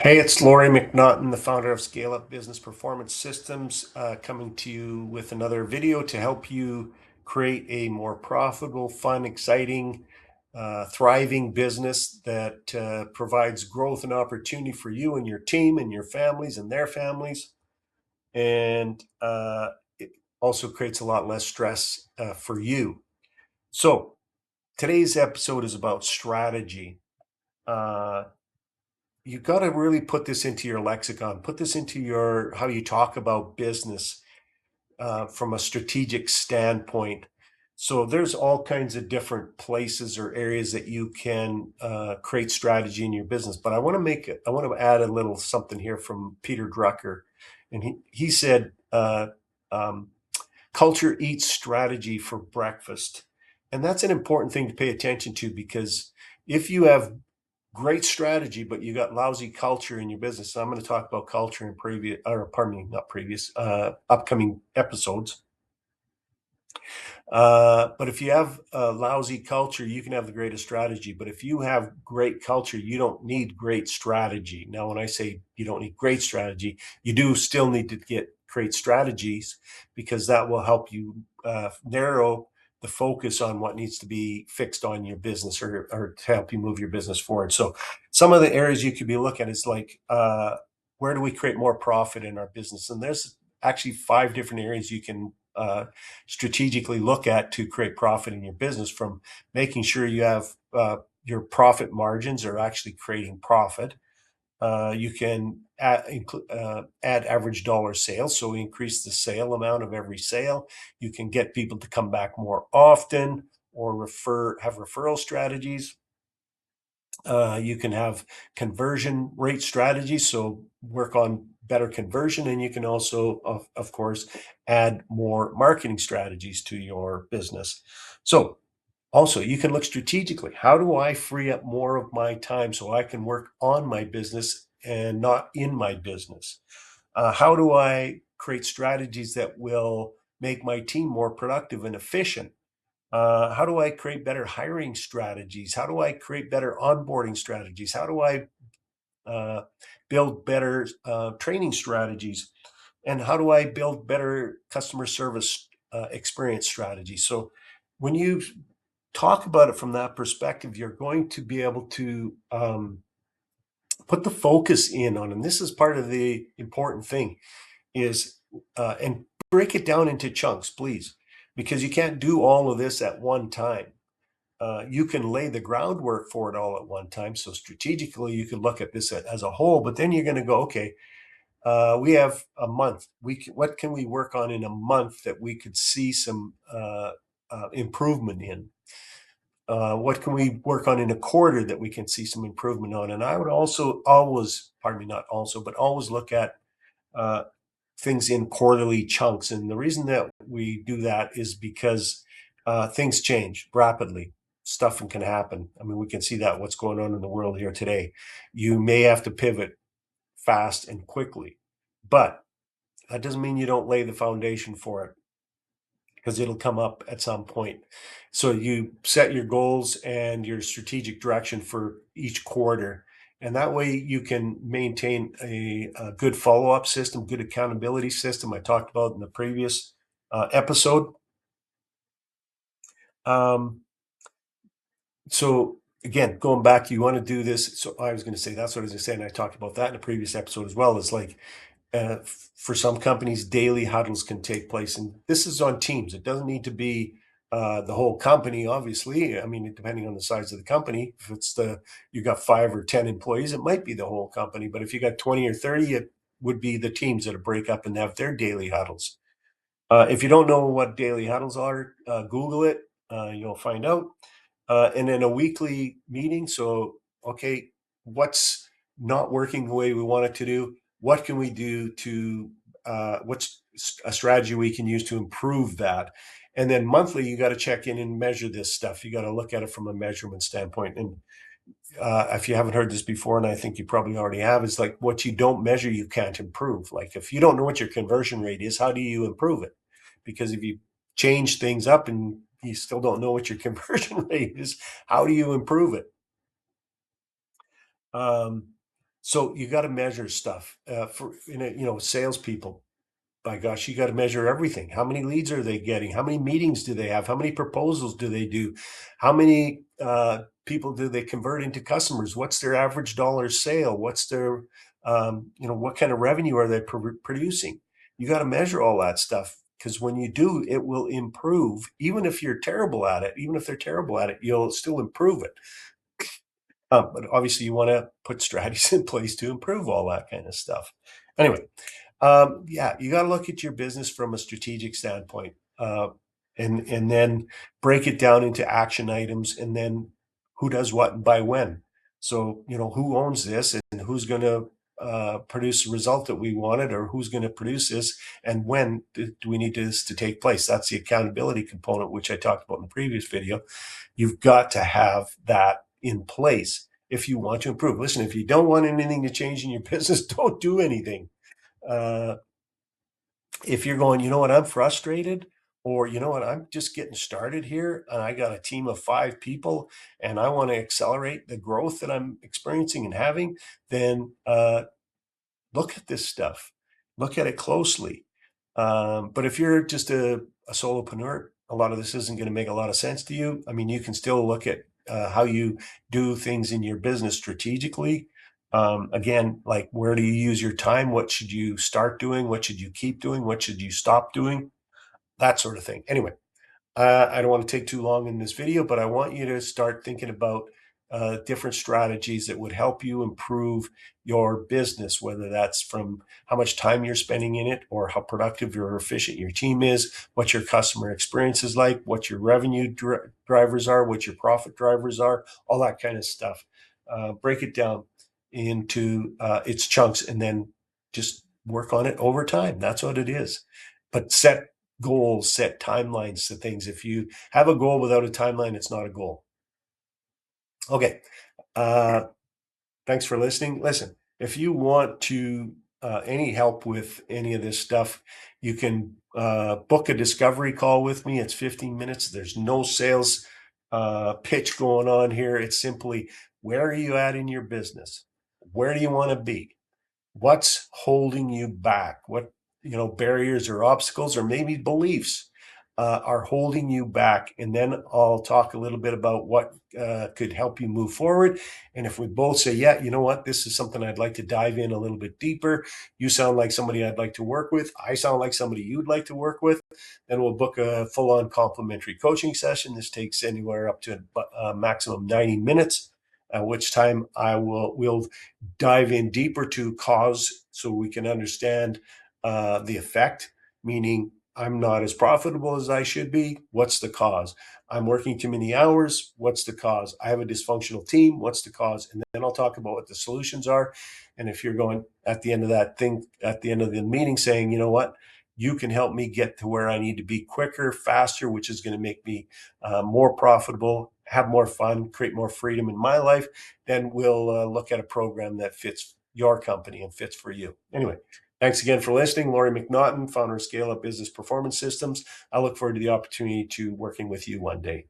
Hey, it's Laurie McNaughton, the founder of Scale Up Business Performance Systems, coming to you with another video to help you create a more profitable, fun, exciting, thriving business that provides growth and opportunity for you and your team and your families and their families. And it also creates a lot less stress for you. So today's episode is about strategy. Uh, you got to really put this into your lexicon, put this into your how you talk about business from a strategic standpoint. So there's all kinds of different places or areas that you can create strategy in your business. But I want to add a little something here from Peter Drucker, and he said, um, "Culture eats strategy for breakfast," and that's an important thing to pay attention to because if you have great strategy, but you got lousy culture in your business. So I'm going to talk about culture in previous, or pardon me, not previous, upcoming episodes. But if you have a lousy culture, you can have the greatest strategy. But if you have great culture, you don't need great strategy. Now, when I say you don't need great strategy, you do still need to get great strategies because that will help you narrow the focus on what needs to be fixed on your business or to help you move your business forward. So some of the areas you could be looking at is like, where do we create more profit in our business? And there's actually 5 different areas you can strategically look at to create profit in your business, from making sure you have your profit margins are actually creating profit. You can add average dollar sales, so increase the sale amount of every sale. You can get people to come back more often or have referral strategies. You can have conversion rate strategies, so work on better conversion, and you can also, of course, add more marketing strategies to your business. So also, you can look strategically. How do I free up more of my time so I can work on my business and not in my business? How do I create strategies that will make my team more productive and efficient? How do I create better hiring strategies? How do I create better onboarding strategies? How do I uh, build better training strategies? And how do I build better customer service experience strategies? So when you talk about it from that perspective, you're going to be able to put the focus in on, and this is part of the important thing, is and break it down into chunks, please, because you can't do all of this at one time. You can lay the groundwork for it all at one time. So strategically, you could look at this as a whole, but then you're going to go, okay, we have a month. What can we work on in a month that we could see some improvement in? What can we work on in a quarter that we can see some improvement on? And I would also always, pardon me, not also, but always look at uh, things in quarterly chunks. And the reason that we do that is because things change rapidly. Stuff can happen. I mean, we can see that what's going on in the world here today. You may have to pivot fast and quickly, but that doesn't mean you don't lay the foundation for it because it'll come up at some point. So you set your goals and your strategic direction for each quarter. And that way you can maintain a good follow up system, good accountability system I talked about in the previous episode. Um, so again, going back, you want to do this. So I was going to say that's what I was going to say, and I talked about that in a previous episode as well. It's like for some companies, daily huddles can take place, and this is on teams. It doesn't need to be the whole company, obviously. I mean, depending on the size of the company, if it's you got 5 or 10 employees, it might be the whole company. But if you got 20 or 30, it would be the teams that break up and have their daily huddles. If you don't know what daily huddles are, Google it. You'll find out. And then a weekly meeting. So, okay, what's not working the way we want it to do? What can we do to, what's a strategy we can use to improve that? And then monthly, you got to check in and measure this stuff. You got to look at it from a measurement standpoint. And if you haven't heard this before, and I think you probably already have, is like what you don't measure, you can't improve. Like if you don't know what your conversion rate is, how do you improve it? Because if you change things up and you still don't know what your conversion rate is, how do you improve it? Um, So you got to measure stuff salespeople. By gosh, you got to measure everything. How many leads are they getting? How many meetings do they have? How many proposals do they do? How many people do they convert into customers? What's their average dollar sale? What's their, what kind of revenue are they producing? You got to measure all that stuff, because when you do, it will improve. Even if you're terrible at it, even if they're terrible at it, you'll still improve it. But obviously, you want to put strategies in place to improve all that kind of stuff. Anyway, yeah, you got to look at your business from a strategic standpoint, and then break it down into action items, and then who does what and by when. So who owns this, and who's going to produce the result that we wanted, or who's going to produce this, and when do we need this to take place? That's the accountability component, which I talked about in the previous video. You've got to have that in place if you want to improve. Listen, if you don't want anything to change in your business, don't do anything. Uh, if you're going, you know what, I'm frustrated, or you know what, I'm just getting started here, and I got a team of 5 people, and I want to accelerate the growth that I'm experiencing and having, then look at this stuff, look at it closely. But if you're just a solopreneur, a lot of this isn't going to make a lot of sense to you. I mean, you can still look at how you do things in your business strategically. Again, like, where do you use your time? What should you start doing? What should you keep doing? What should you stop doing? That sort of thing. Anyway, I don't want to take too long in this video, but I want you to start thinking about different strategies that would help you improve your business, whether that's from how much time you're spending in it, or how productive or efficient your team is, what your customer experience is like, what your revenue drivers are, what your profit drivers are, all that kind of stuff. Break it down into its chunks, and then just work on it over time. That's what it is. But set goals, set timelines to things. If you have a goal without a timeline, it's not a goal. Okay. Uh, Thanks for listening. Listen, if you want to any help with any of this stuff, you can book a discovery call with me. It's 15 minutes. There's no sales pitch going on here. It's simply, where are you at in your business? Where do you want to be? What's holding you back? What barriers or obstacles, or maybe beliefs are holding you back? And then I'll talk a little bit about what could help you move forward. And if we both say, yeah, you know what, this is something I'd like to dive in a little bit deeper, you sound like somebody I'd like to work with, I sound like somebody you'd like to work with, then we'll book a full-on complimentary coaching session. This takes anywhere up to a maximum 90 minutes, at which time we'll dive in deeper to cause, so we can understand the effect, meaning, I'm not as profitable as I should be. What's the cause? I'm working too many hours. What's the cause? I have a dysfunctional team. What's the cause? And then I'll talk about what the solutions are. And if you're going at the end of that thing, at the end of the meeting, saying, you know what, you can help me get to where I need to be quicker, faster, which is going to make me more profitable, have more fun, create more freedom in my life, then we'll look at a program that fits your company and fits for you. Anyway, thanks again for listening. Laurie McNaughton, founder of Scale Up Business Performance Systems. I look forward to the opportunity to working with you one day.